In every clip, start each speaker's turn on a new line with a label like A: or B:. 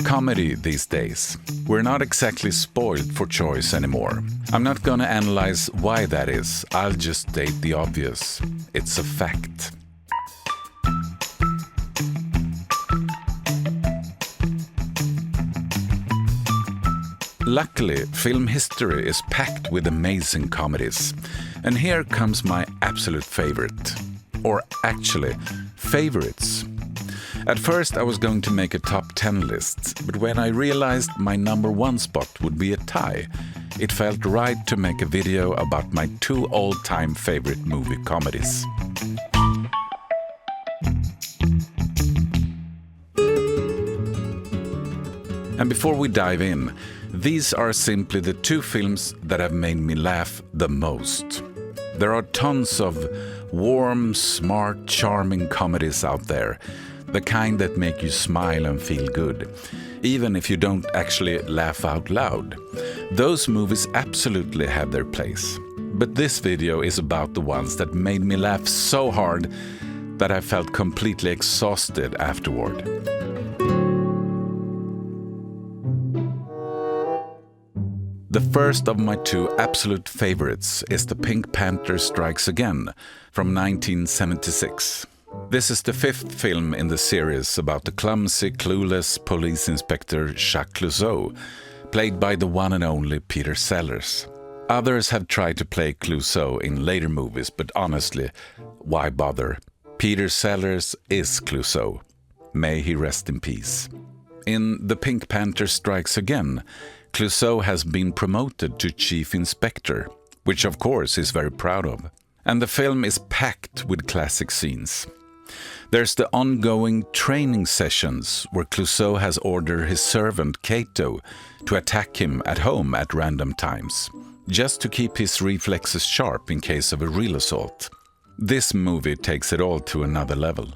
A: Comedy these days. We're not exactly spoiled for choice anymore. I'm not gonna analyze why that is. I'll just state the obvious. It's a fact. Luckily, film history is packed with amazing comedies. And here comes my absolute favorite. Or actually, favorites. At first I was going to make a top 10 list, but when I realized my number one spot would be a tie, it felt right to make a video about my two all-time favorite movie comedies. And before we dive in, these are simply the two films that have made me laugh the most. There are tons of warm, smart, charming comedies out there, the kind that make you smile and feel good, even if you don't actually laugh out loud. Those movies absolutely have their place. But this video is about the ones that made me laugh so hard that I felt completely exhausted afterward. The first of my two absolute favorites is the Pink Panther Strikes Again from 1976. This is the fifth film in the series about the clumsy, clueless police inspector Jacques Clouseau, played by the one and only Peter Sellers. Others have tried to play Clouseau in later movies, but honestly, why bother? Peter Sellers is Clouseau. May he rest in peace. In The Pink Panther Strikes Again, Clouseau has been promoted to chief inspector, which of course he's very proud of. And the film is packed with classic scenes. There's the ongoing training sessions where Clouseau has ordered his servant Cato to attack him at home at random times, just to keep his reflexes sharp in case of a real assault. This movie takes it all to another level.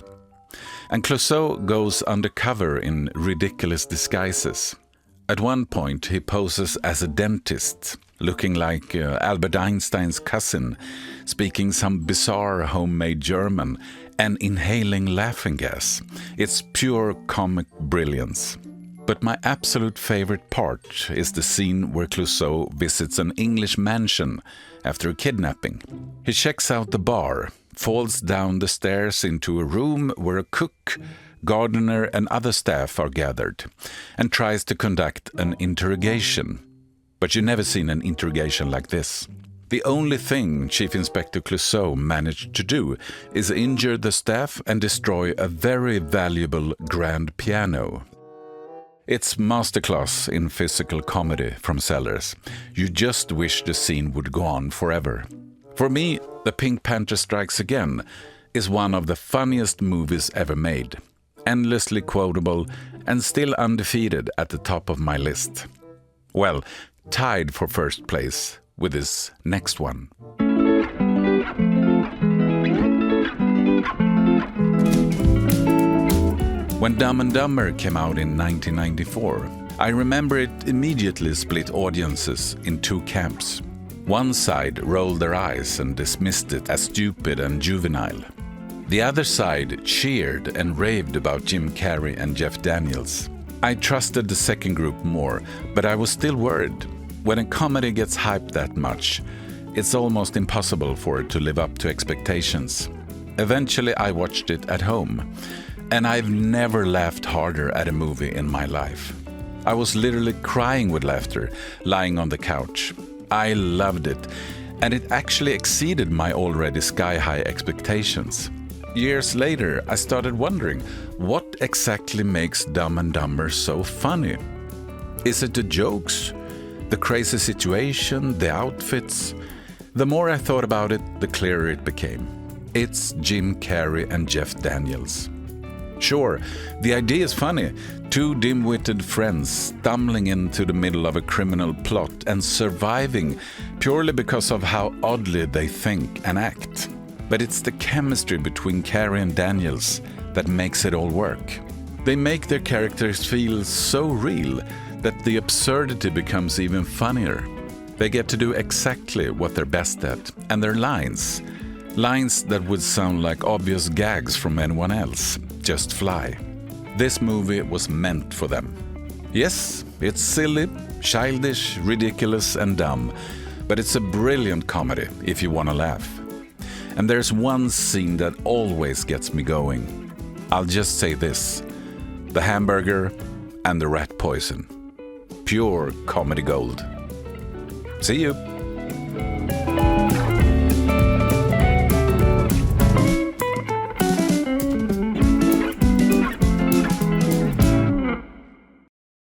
A: And Clouseau goes undercover in ridiculous disguises. At one point he poses as a dentist, looking like Albert Einstein's cousin, speaking some bizarre homemade German and inhaling laughing gas. It's pure comic brilliance. But my absolute favorite part is the scene where Clouseau visits an English mansion after a kidnapping. He checks out the bar, falls down the stairs into a room where a cook, gardener and other staff are gathered, and tries to conduct an interrogation. But you've never seen an interrogation like this. The only thing Chief Inspector Clouseau managed to do is injure the staff and destroy a very valuable grand piano. It's masterclass in physical comedy from Sellers. You just wish the scene would go on forever. For me, The Pink Panther Strikes Again is one of the funniest movies ever made. Endlessly quotable and still undefeated at the top of my list. Well, tied for first place with this next one. When Dumb and Dumber came out in 1994, I remember it immediately split audiences in two camps. One side rolled their eyes and dismissed it as stupid and juvenile. The other side cheered and raved about Jim Carrey and Jeff Daniels. I trusted the second group more, but I was still worried. When a comedy gets hyped that much, it's almost impossible for it to live up to expectations. Eventually I watched it at home, and I've never laughed harder at a movie in my life. I was literally crying with laughter, lying on the couch. I loved it, and it actually exceeded my already sky-high expectations. Years later, I started wondering, what exactly makes Dumb and Dumber so funny? Is it the jokes? The crazy situation? The outfits? The more I thought about it, the clearer it became. It's Jim Carrey and Jeff Daniels. Sure, the idea is funny. Two dim-witted friends stumbling into the middle of a criminal plot and surviving purely because of how oddly they think and act. But it's the chemistry between Carrey and Daniels that makes it all work. They make their characters feel so real that the absurdity becomes even funnier. They get to do exactly what they're best at, and their lines that would sound like obvious gags from anyone else, just fly. This movie was meant for them. Yes, it's silly, childish, ridiculous and dumb, but it's a brilliant comedy if you want to laugh. And there's one scene that always gets me going. I'll just say this: the hamburger and the rat poison. Pure comedy gold. See you!